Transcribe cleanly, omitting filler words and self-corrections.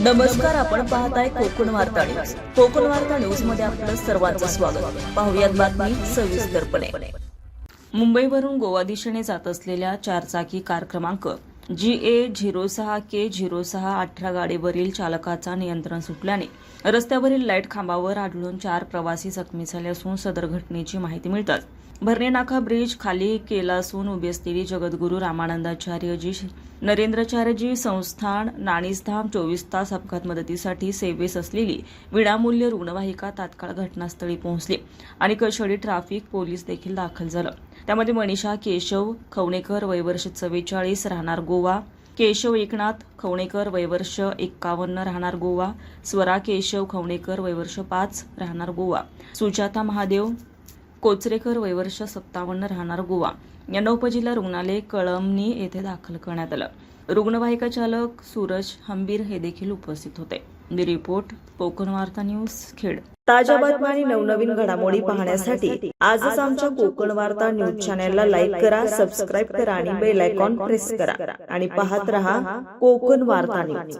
नमस्कार, आपण पाहताय कोकण वार्ता न्यूज. कोकण वार्ता न्यूज मध्ये आपलं सर्वांचं स्वागत. पाहुयात बातमी सविस्तरपणे. मुंबईवरून गोवा दिशेने जात असलेल्या चारचाकी कार क्रमांक GA06K0618 गाडीवरील चालकाचा नियंत्रण सुटल्याने रस्त्यावरील लाईट खांबावर आढळून 4 प्रवासी जखमी झाले असून सदर घटनेची माहिती मिळताच भरणे नाका ब्रिज खाली केला असून उभी असलेली जगद्गुरू रामानंदाचार्यजी नरेंद्राचार्यजी संस्थान नाणीसधाम 24 तास अपघात मदतीसाठी सेवेस असलेली विनामूल्य रुग्णवाहिका तात्काळ घटनास्थळी पोहोचली आणि कळशेडी ट्रॅफिक पोलीस देखील दाखल झालं. त्यामध्ये मनीषा केशव खवणेकर वय वर्ष 44 राहणार गोवा, केशव एकनाथ खवणेकर वय वर्ष 51 राहणार गोवा, स्वरा केशव खवणेकर वय वर्ष 5 राहणार गोवा, सुजाता महादेव कोचरेकर वय वर्ष 57 राहणार गोवा यांना उपजिल्हा रुग्णालय कळमनी येथे दाखल करण्यात आलं. रुग्णवाहिका चालक सूरज हंबीर हे देखील उपस्थित होते. रिपोर्ट कोकण वार्ता न्यूज खेड. ताज्या बातम्या आणि नवनवीन घडामोडी पाहण्यासाठी आजच आमच्या कोकण वार्ता न्यूज चॅनलला लाईक करा, सबस्क्राईब करा आणि बेल आयकॉन प्रेस करा आणि पाहत रहा कोकण वार्ता न्यूज.